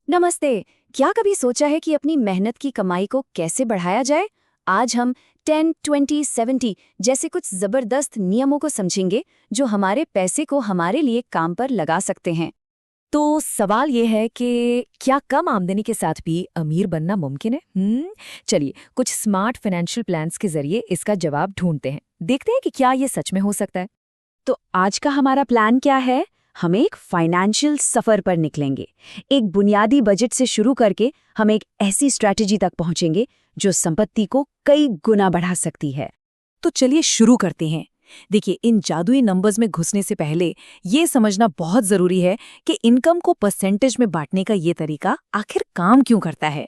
नमस्ते। क्या कभी सोचा है कि अपनी मेहनत की कमाई को कैसे बढ़ाया जाए? आज हम 10, 20, 70 जैसे कुछ जबरदस्त नियमों को समझेंगे जो हमारे पैसे को हमारे लिए काम पर लगा सकते हैं। तो सवाल ये है कि क्या कम आमदनी के साथ भी अमीर बनना मुमकिन है? चलिए कुछ स्मार्ट फाइनेंशियल प्लान्स के जरिए इसका जवाब ढूंढते हैं। देखते हैं कि क्या ये सच में हो सकता है। तो आज का हमारा प्लान क्या है? हम एक फाइनेंशियल सफर पर निकलेंगे। एक बुनियादी बजट से शुरू करके हम एक ऐसी स्ट्रैटेजी तक पहुंचेंगे जो संपत्ति को कई गुना बढ़ा सकती है। तो चलिए शुरू करते हैं। देखिए, इन जादुई नंबर्स में घुसने से पहले ये समझना बहुत जरूरी है कि इनकम को परसेंटेज में बांटने का ये तरीका आखिर काम क्यों करता है।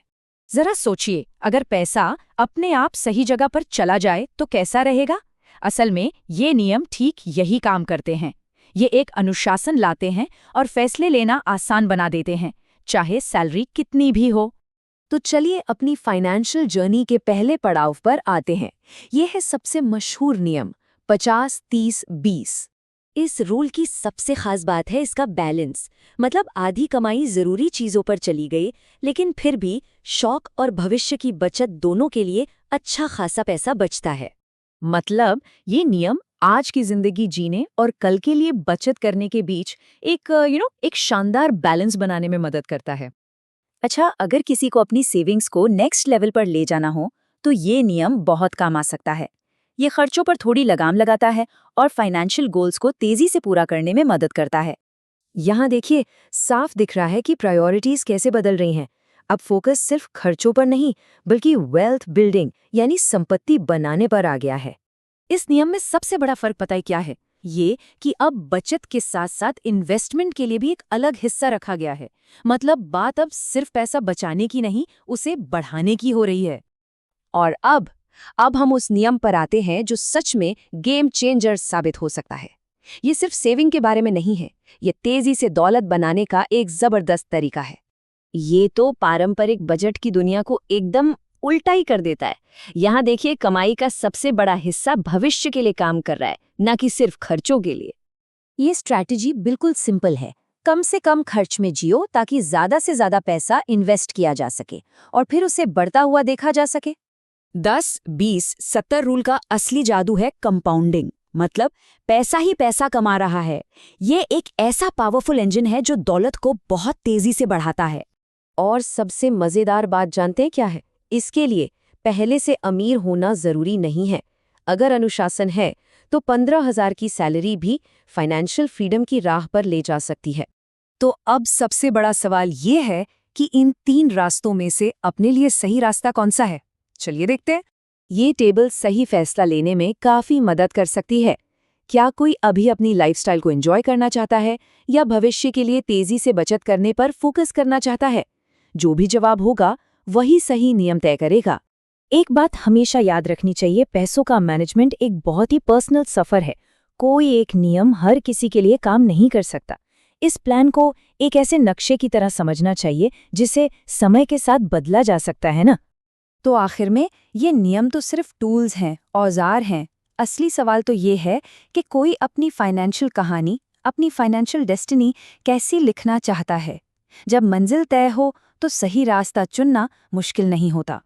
जरा सोचिए, अगर पैसा अपने आप सही जगह पर चला जाए तो कैसा रहेगा? असल में ये नियम ठीक यही काम करते हैं। ये एक अनुशासन लाते हैं और फैसले लेना आसान बना देते हैं, चाहे सैलरी कितनी भी हो। तो चलिए अपनी फाइनेंशियल जर्नी के पहले पड़ाव पर आते हैं। ये है सबसे मशहूर नियम 50-30-20। इस रूल की सबसे खास बात है इसका बैलेंस। मतलब आधी कमाई जरूरी चीजों पर चली गई, लेकिन फिर भी शौक और भविष्य की बचत दोनों के लिए अच्छा खासा पैसा बचता है। मतलब ये नियम आज की जिंदगी जीने और कल के लिए बचत करने के बीच एक शानदार बैलेंस बनाने में मदद करता है। अच्छा, अगर किसी को अपनी सेविंग्स को नेक्स्ट लेवल पर ले जाना हो तो ये नियम बहुत काम आ सकता है। ये खर्चों पर थोड़ी लगाम लगाता है और फाइनेंशियल गोल्स को तेजी से पूरा करने में मदद करता है। यहाँ देखिए, साफ दिख रहा है कि प्रायोरिटीज कैसे बदल रही हैं। अब फोकस सिर्फ खर्चों पर नहीं, बल्कि वेल्थ बिल्डिंग यानी संपत्ति बनाने पर आ गया है। इस नियम में सबसे बड़ा फर्क पता है क्या है? ये कि अब बचत के साथ साथ इन्वेस्टमेंट के लिए भी एक अलग हिस्सा रखा गया है। मतलब बात अब सिर्फ पैसा बचाने की नहीं, उसे बढ़ाने की हो रही है। और अब हम उस नियम पर आते हैं जो सच में गेम चेंजर साबित हो सकता है। ये सिर्फ सेविंग के बारे में नहीं है, ये तेजी से दौलत बनाने का एक जबरदस्त तरीका है। ये तो पारंपरिक बजट की दुनिया को एकदम उल्टा ही कर देता है। यहाँ देखिए, कमाई का सबसे बड़ा हिस्सा भविष्य के लिए काम कर रहा है, न कि सिर्फ खर्चों के लिए। ये स्ट्रैटेजी बिल्कुल सिंपल है। कम से कम खर्च में जियो ताकि ज्यादा से ज्यादा पैसा इन्वेस्ट किया जा सके और फिर उसे बढ़ता हुआ देखा जा सके। 10-20-70 रूल का असली जादू है कंपाउंडिंग। मतलब पैसा ही पैसा कमा रहा है। ये एक ऐसा पावरफुल इंजन है जो दौलत को बहुत तेजी से बढ़ाता है। और सबसे मजेदार बात जानते हैं क्या है? इसके लिए पहले से अमीर होना जरूरी नहीं है। अगर अनुशासन है तो 15,000 की सैलरी भी फाइनेंशियल फ्रीडम की राह पर ले जा सकती है। तो अब सबसे बड़ा सवाल ये है कि इन 3 रास्तों में से अपने लिए सही रास्ता कौन सा है? चलिए देखते हैं। ये टेबल सही फैसला लेने में काफी मदद कर सकती है। क्या कोई अभी अपनी लाइफस्टाइल को एंजॉय करना चाहता है या भविष्य के लिए तेजी से बचत करने पर फोकस करना चाहता है? जो भी जवाब होगा वही सही नियम तय करेगा। एक बात हमेशा याद रखनी चाहिए, पैसों का मैनेजमेंट एक बहुत ही पर्सनल सफर है। कोई एक नियम हर किसी के लिए काम नहीं कर सकता। इस प्लान को एक ऐसे नक्शे की तरह समझना चाहिए जिसे समय के साथ बदला जा सकता है ना। तो आखिर में ये नियम तो सिर्फ टूल्स हैं, औजार हैं। असली सवाल तो ये है कि कोई अपनी फाइनेंशियल कहानी, अपनी फाइनेंशियल डेस्टिनी कैसी लिखना चाहता है। जब मंजिल तय हो तो सही रास्ता चुनना मुश्किल नहीं होता।